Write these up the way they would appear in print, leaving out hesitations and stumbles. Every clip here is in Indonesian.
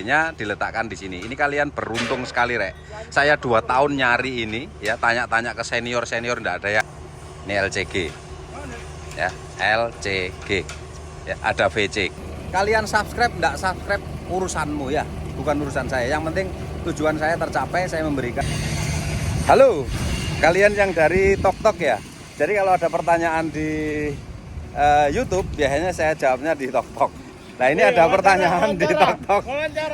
nya diletakkan di sini. Ini kalian beruntung sekali, Rek. Saya 2 tahun nyari ini, ya, tanya-tanya ke senior-senior enggak ada ya. Ini LCG. Ya, LCG. Ya, ada VC. Kalian subscribe enggak subscribe urusanmu ya, bukan urusan saya. Yang penting tujuan saya tercapai, saya memberikan. Halo, kalian yang dari TokTok ya. Jadi kalau ada pertanyaan di YouTube, biasanya saya jawabnya di TokTok. Nah ini ada pertanyaan di TokTok.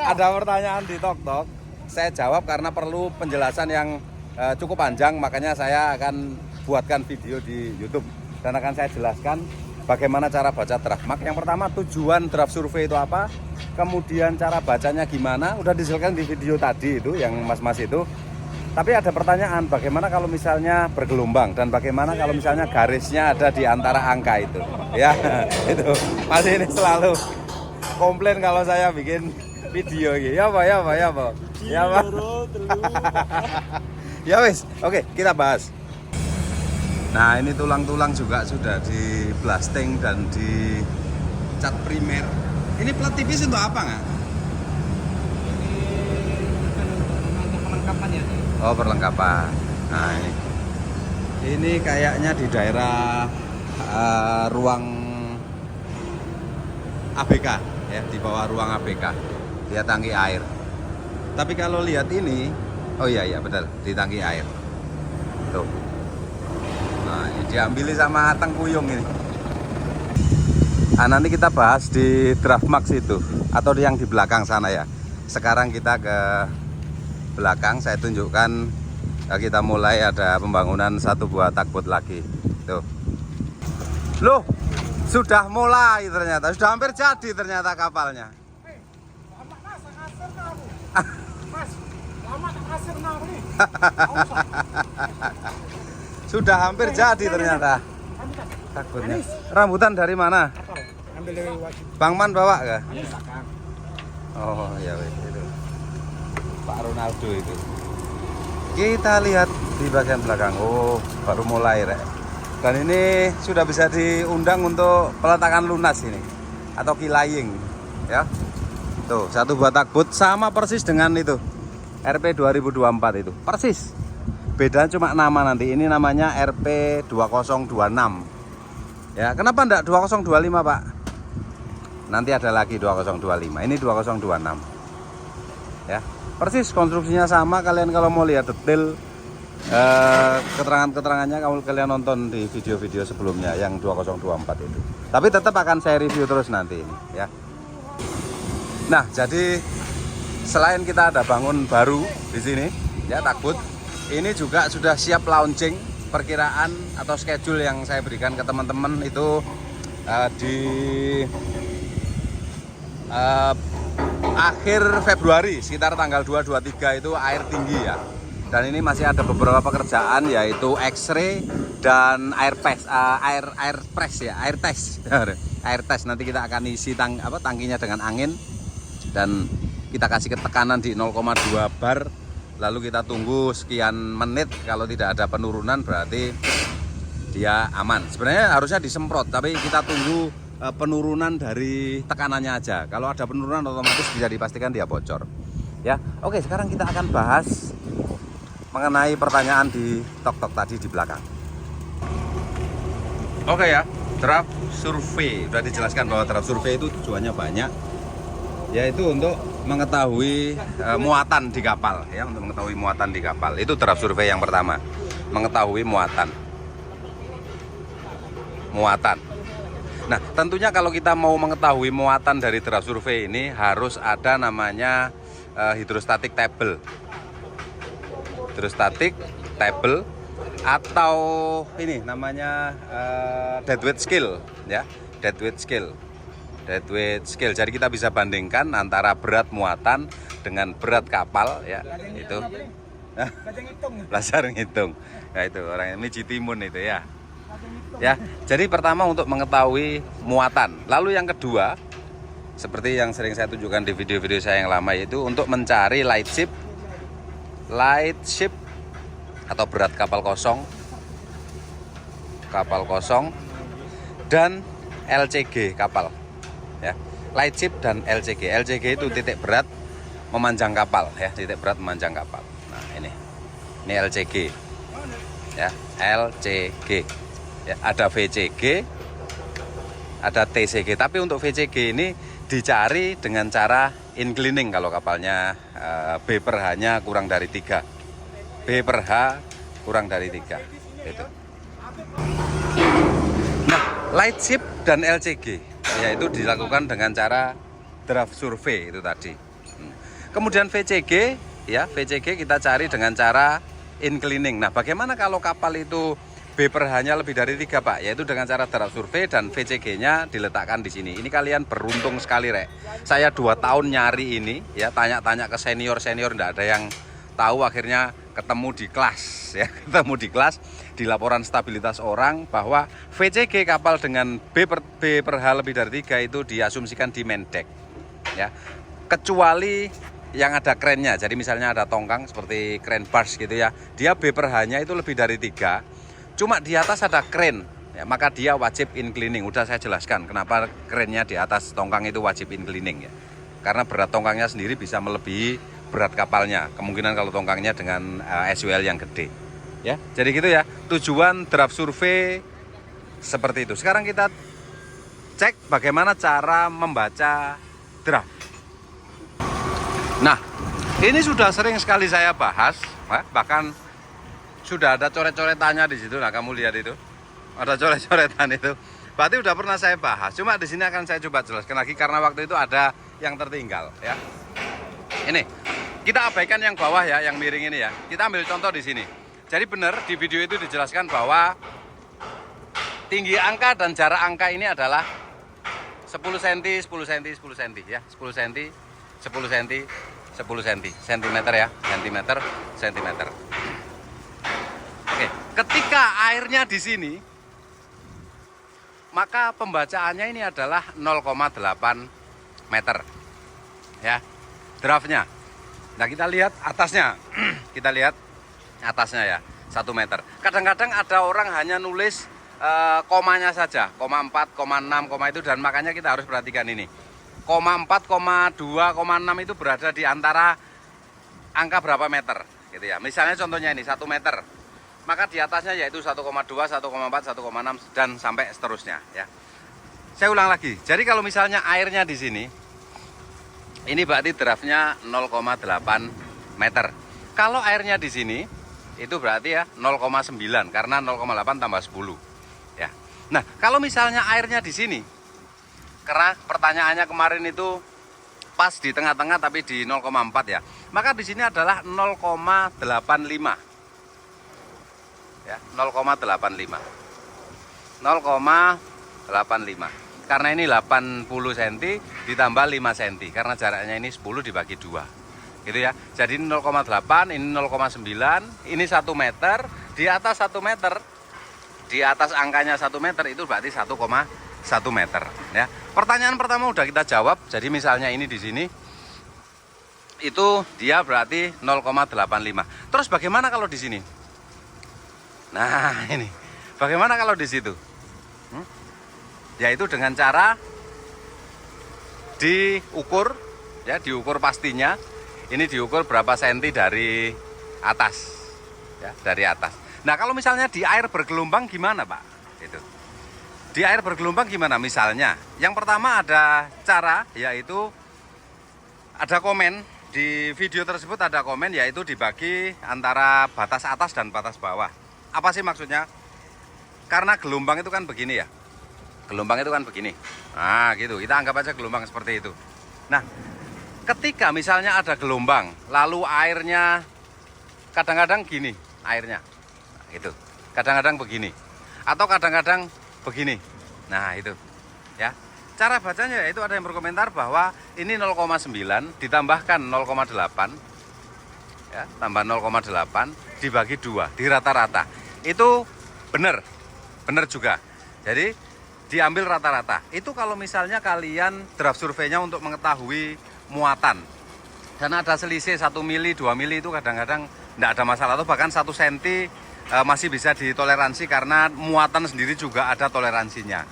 Ada pertanyaan di TokTok. Saya jawab karena perlu penjelasan yang cukup panjang, makanya saya akan buatkan video di YouTube dan akan saya jelaskan bagaimana cara baca draft mark. Yang pertama, tujuan draft survei itu apa, kemudian cara bacanya gimana, udah dijelaskan di video tadi itu yang mas-mas itu. Tapi ada pertanyaan, bagaimana kalau misalnya bergelombang dan bagaimana kalau misalnya garisnya ada di antara angka itu. Ya, itu pasti ini selalu komplain kalau saya bikin video gitu. Ya Pak, ya Pak, ya Pak. Ya Pak. Ya wis, oke, kita bahas. Nah, ini tulang-tulang juga sudah di blasting dan di cat primer. Ini plat tipis untuk apa nggak? Untuk perlengkapan ya. Oh, perlengkapan. Nah, ini kayaknya di daerah ruang ABK ya, di bawah ruang ABK. Dia tangki air. Tapi kalau lihat ini, oh iya betul, di tangki air. Tuh. Nah, ini diambil sama Tengkuyung ini. Nah, nanti kita bahas di draft max itu atau yang di belakang sana ya. Sekarang kita ke belakang, saya tunjukkan kita mulai ada pembangunan satu buah tugboat lagi. Tuh. Loh, sudah mulai ternyata, sudah hampir jadi ternyata kapalnya. Sudah hampir jadi ternyata tugboatnya. Rambutan dari mana? Bang Man bawa gak? Oh ya wes itu. Pak Ronaldo itu. Kita lihat di bagian belakang. Oh, baru mulai, Rek. Dan ini sudah bisa diundang untuk peletakan lunas ini atau kilaying ya. Tuh, satu buah tugboat sama persis dengan itu RP 2024 itu. Persis. Bedanya cuma nama nanti. Ini namanya RP 2026. Ya, kenapa enggak 2025, Pak? Nanti ada lagi 2025. Ini 2026. Ya. Persis konstruksinya sama. Kalian kalau mau lihat detail keterangan-keterangannya kalian nonton di video-video sebelumnya yang 2024 itu. Tapi tetap akan saya review terus nanti ini ya. Nah, jadi selain kita ada bangun baru di sini ya tugboat, ini juga sudah siap launching. Perkiraan atau schedule yang saya berikan ke teman-teman itu di akhir Februari sekitar tanggal 2-23 itu air tinggi ya. Dan ini masih ada beberapa pekerjaan yaitu X-ray dan air press ya, air test. Air test nanti kita akan isi tangkinya dengan angin dan kita kasih ketekanan di 0,2 bar. Lalu kita tunggu sekian menit, kalau tidak ada penurunan berarti dia aman. Sebenarnya harusnya disemprot, tapi kita tunggu penurunan dari tekanannya aja. Kalau ada penurunan otomatis bisa dipastikan dia bocor. Ya, oke, sekarang kita akan bahas mengenai pertanyaan di TokTok tadi di belakang. Oke ya, draft survei sudah dijelaskan bahwa draft survei itu tujuannya banyak, yaitu untuk mengetahui muatan di kapal ya, untuk mengetahui muatan di kapal. Itu draft survei yang pertama, mengetahui muatan. Nah, tentunya kalau kita mau mengetahui muatan dari draft survei ini harus ada namanya hydrostatic table. Hydrostatic table atau ini namanya deadweight scale ya, deadweight scale. Jadi kita bisa bandingkan antara berat muatan dengan berat kapal ya, itu. Belajar ngitung. Nah, itu orang ini Citimun itu ya. Ya, jadi pertama untuk mengetahui muatan. Lalu yang kedua, seperti yang sering saya tunjukkan di video-video saya yang lama, yaitu untuk mencari light ship atau berat kapal kosong dan LCG kapal ya. Light ship dan LCG. LCG itu titik berat, memanjang kapal ya, titik berat memanjang kapal. Nah, ini LCG ya, LCG ya, ada VCG, ada TCG. Tapi untuk VCG ini dicari dengan cara inclining kalau kapalnya B per H-nya kurang dari 3. B per H kurang dari 3 itu. Nah, light ship dan LCG yaitu dilakukan dengan cara draft survey itu tadi. Kemudian VCG ya, VCG kita cari dengan cara inclining. Nah, bagaimana kalau kapal itu B per H-nya lebih dari 3, Pak? Yaitu dengan cara draft survey dan VCG-nya diletakkan di sini. Ini kalian beruntung sekali, Rek. Saya 2 tahun nyari ini ya, tanya-tanya ke senior-senior, enggak ada yang tahu. Akhirnya ketemu di kelas ya, ketemu di kelas di laporan stabilitas orang bahwa VCG kapal dengan B per H lebih dari 3 itu diasumsikan di main deck ya, kecuali yang ada krennya. Jadi misalnya ada tongkang seperti kren bars gitu ya, dia B per H-nya itu lebih dari 3, cuma di atas ada kren ya, maka dia wajib inclining. Udah saya jelaskan kenapa krennya di atas tongkang itu wajib inclining ya, karena berat tongkangnya sendiri bisa melebihi berat kapalnya, kemungkinan kalau tongkangnya dengan SWL yang gede ya. Jadi gitu ya, tujuan draft survei seperti itu. Sekarang kita cek bagaimana cara membaca draft. Nah, ini sudah sering sekali saya bahas, bahkan sudah ada coret-coretannya di situ. Nah, kamu lihat itu, ada coret-coretan itu. Berarti udah pernah saya bahas. Cuma di sini akan saya coba jelaskan lagi karena waktu itu ada yang tertinggal ya. Ini kita abaikan yang bawah ya, yang miring ini ya. Kita ambil contoh di sini. Jadi benar di video itu dijelaskan bahwa tinggi angka dan jarak angka ini adalah 10 cm, 10 cm, 10 cm ya, 10 cm, 10 cm, 10 cm, cm ya, centimeter, centimeter. Oke, ketika airnya di sini, maka pembacaannya ini adalah 0,8 meter ya, draftnya. Nah, kita lihat atasnya, kita lihat atasnya ya, 1 meter. Kadang-kadang ada orang hanya nulis komanya saja, 0,4, 0,6, itu, dan makanya kita harus perhatikan ini. 0,4, 0,2, 0,6 itu berada di antara angka berapa meter gitu ya. Misalnya contohnya ini 1 meter. Maka di atasnya yaitu 1,2, 1,4, 1,6 dan sampai seterusnya ya. Saya ulang lagi. Jadi kalau misalnya airnya di sini, ini berarti draftnya 0,8 meter. Kalau airnya di sini, itu berarti ya 0,9 karena 0,8 tambah 10 ya. Nah, kalau misalnya airnya di sini, karena pertanyaannya kemarin itu pas di tengah-tengah tapi di 0,4 ya, maka di sini adalah 0,85 ya, 0,85 karena ini 80 cm ditambah 5 cm karena jaraknya ini 10 dibagi 2 gitu ya. Jadi 0,8, ini 0,9, ini 1 meter, di atas 1 meter, di atas angkanya 1 meter itu berarti 1,1 meter ya. Pertanyaan pertama udah kita jawab. Jadi misalnya ini di sini itu dia berarti 0,85. Terus bagaimana kalau di sini? Nah, ini bagaimana kalau di situ? Yaitu dengan cara diukur ya, diukur pastinya. Ini diukur berapa senti dari atas ya, dari atas. Nah, kalau misalnya di air bergelombang gimana, Pak? Itu. Di air bergelombang gimana? Misalnya, yang pertama ada cara, yaitu ada komen di video tersebut, ada komen yaitu dibagi antara batas atas dan batas bawah. Apa sih maksudnya? Karena gelombang itu kan begini ya. Gelombang itu kan begini. Nah, gitu. Kita anggap aja gelombang seperti itu. Nah, ketika misalnya ada gelombang, lalu airnya kadang-kadang gini, airnya. Nah, itu. Kadang-kadang begini. Atau kadang-kadang begini. Nah, itu. Ya. Cara bacanya yaitu ada yang berkomentar bahwa ini 0,9 ditambahkan 0,8. Ya, tambah 0,8 dibagi 2, di rata-rata. Itu benar. Benar juga. Jadi diambil rata-rata. Itu kalau misalnya kalian draft surveinya untuk mengetahui muatan. Dan ada selisih 1 mili, 2 mili itu kadang-kadang tidak ada masalah. Atau bahkan 1 senti masih bisa ditoleransi karena muatan sendiri juga ada toleransinya.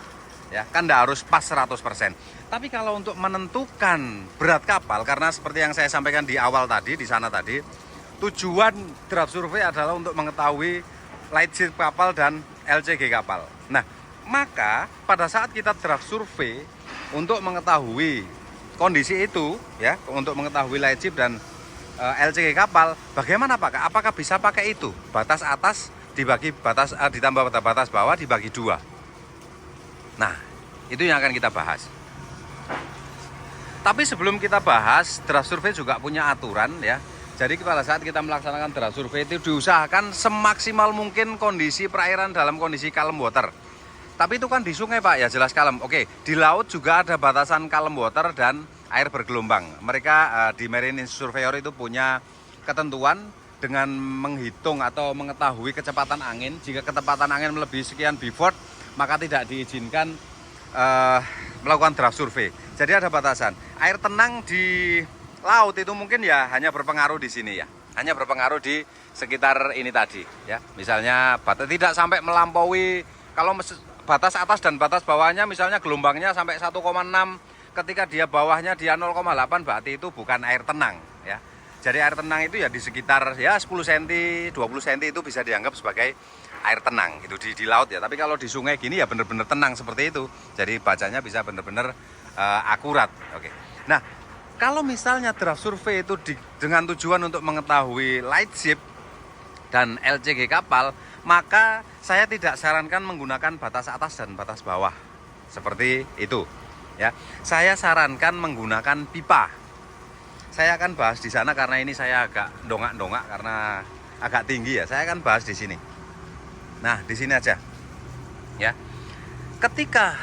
ya kan nggak harus pas 100%. Tapi kalau untuk menentukan berat kapal, karena seperti yang saya sampaikan di awal tadi, di sana tadi, tujuan draft survei adalah untuk mengetahui lightship kapal dan LCG kapal. Nah, maka pada saat kita draft survei untuk mengetahui kondisi itu, ya, untuk mengetahui lightship dan LCG kapal, bagaimana Pak? Apakah bisa pakai itu? Batas atas dibagi batas ditambah batas bawah dibagi 2. Nah, itu yang akan kita bahas. Tapi sebelum kita bahas, draft survei juga punya aturan ya. Jadi pada saat kita melaksanakan draft survei itu diusahakan semaksimal mungkin kondisi perairan dalam kondisi calm water. Tapi itu kan di sungai Pak, ya jelas kalem. Oke, di laut juga ada batasan calm water dan air bergelombang. Mereka di Marine Surveyor itu punya ketentuan dengan menghitung atau mengetahui kecepatan angin. Jika kecepatan angin melebihi sekian bivort, maka tidak diizinkan melakukan draft survei. Jadi ada batasan. Air tenang di laut itu mungkin ya hanya berpengaruh di sini ya. Hanya berpengaruh di sekitar ini tadi ya. Misalnya batas tidak sampai melampaui, kalau batas atas dan batas bawahnya misalnya gelombangnya sampai 1,6, ketika dia bawahnya dia 0,8 berarti itu bukan air tenang ya. Jadi air tenang itu ya di sekitar ya 10 cm, 20 cm itu bisa dianggap sebagai air tenang itu di laut ya. Tapi kalau di sungai gini ya benar-benar tenang seperti itu. Jadi bacanya bisa benar-benar akurat. Oke. Nah, kalau misalnya draft survei itu dengan tujuan untuk mengetahui lightship dan LCG kapal, maka saya tidak sarankan menggunakan batas atas dan batas bawah seperti itu ya. Saya sarankan menggunakan pipa. Saya akan bahas di sana karena ini saya agak dongak-dongak karena agak tinggi ya. Saya akan bahas di sini. Nah, di sini aja. Ya. Ketika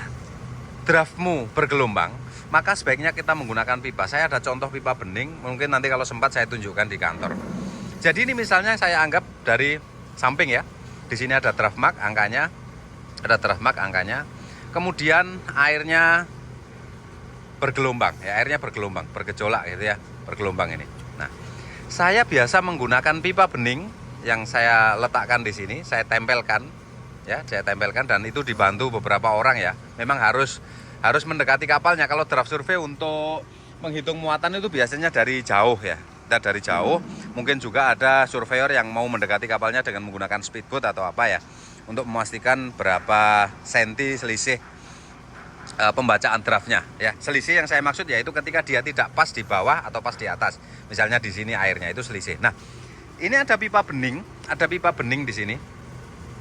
draftmu bergelombang, maka sebaiknya kita menggunakan pipa. Saya ada contoh pipa bening, mungkin nanti kalau sempat saya tunjukkan di kantor. Jadi ini misalnya saya anggap dari samping ya. Di sini ada draft mark angkanya. Ada draft mark angkanya. Kemudian airnya bergelombang, ya airnya bergelombang, bergejolak gitu ya. Bergelombang ini. Nah, saya biasa menggunakan pipa bening yang saya letakkan di sini, saya tempelkan, ya, saya tempelkan dan itu dibantu beberapa orang ya. Memang harus mendekati kapalnya. Kalau draft survei untuk menghitung muatan itu biasanya dari jauh ya. Kita dari jauh, mungkin juga ada surveyor yang mau mendekati kapalnya dengan menggunakan speedboat atau apa ya, untuk memastikan berapa senti selisih pembacaan draftnya ya. Selisih yang saya maksud yaitu ketika dia tidak pas di bawah atau pas di atas. Misalnya di sini airnya itu selisih. Nah, ini ada pipa bening di sini.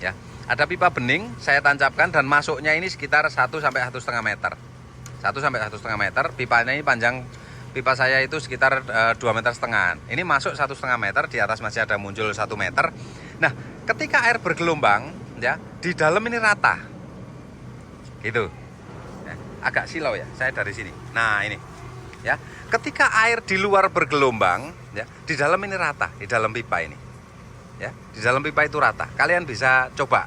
Ya. Ada pipa bening saya tancapkan dan masuknya ini sekitar 1 sampai 1,5 meter. 1 sampai 1,5 meter. Pipanya ini panjang pipa saya itu sekitar 2,5 meter. Ini masuk 1,5 meter, di atas masih ada muncul 1 meter. Nah, ketika air bergelombang ya, di dalam ini rata. Gitu. Agak silau ya, saya dari sini. Nah, ini. Ya. Ketika air di luar bergelombang, ya, di dalam ini rata, di dalam pipa ini. Ya, di dalam pipa itu rata. Kalian bisa coba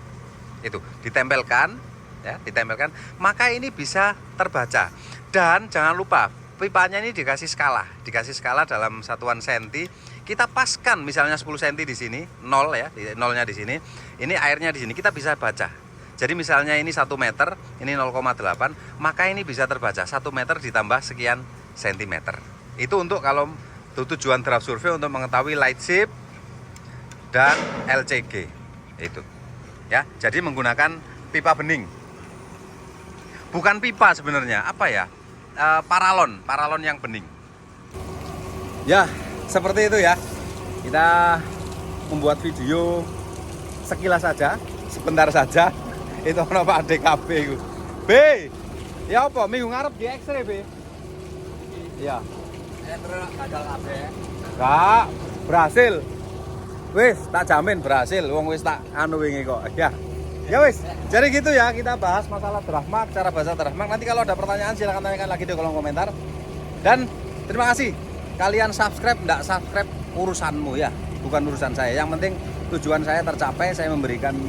itu ditempelkan, ya, ditempelkan, maka ini bisa terbaca. Dan jangan lupa, pipanya ini dikasih skala dalam satuan senti. Kita paskan misalnya 10 cm di sini, 0 ya, nolnya di sini. Ini airnya di sini, kita bisa baca. Jadi misalnya ini 1 meter, ini 0,8, maka ini bisa terbaca 1 meter ditambah sekian sentimeter. Itu untuk kalau tujuan draft survei untuk mengetahui lightship dan LCG itu. Ya, jadi menggunakan pipa bening. Bukan pipa sebenarnya, apa ya? Paralon yang bening. Ya, seperti itu ya. Kita membuat video sekilas saja, sebentar saja. Itu ono Pak DKB iku. B. Ya apa minggu ngarep di X-ray, B? Iya. Terus gagal kabeh. Enggak, berhasil. Wis, tak jamin berhasil. Wong wis tak anu wingi kok. Ya. Ya wis. Jadi gitu ya, kita bahas masalah draft mark, cara bahasa draft mark. Nanti kalau ada pertanyaan silakan tanyakan lagi di kolom komentar. Dan terima kasih. Kalian subscribe, enggak subscribe urusanmu ya, bukan urusan saya. Yang penting tujuan saya tercapai, saya memberikan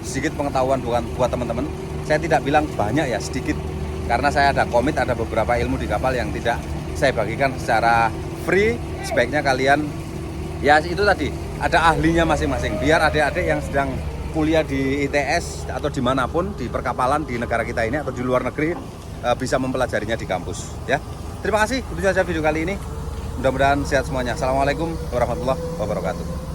sedikit pengetahuan buat teman-teman. Saya tidak bilang banyak ya, sedikit. Karena saya ada komit, ada beberapa ilmu di kapal yang tidak saya bagikan secara free. Sebaiknya kalian, ya itu tadi, ada ahlinya masing-masing. Biar adik-adik yang sedang kuliah di ITS atau dimanapun di perkapalan di negara kita ini atau di luar negeri bisa mempelajarinya di kampus ya. Terima kasih, itu saja video kali ini. Mudah-mudahan sehat semuanya. Assalamualaikum warahmatullahi wabarakatuh.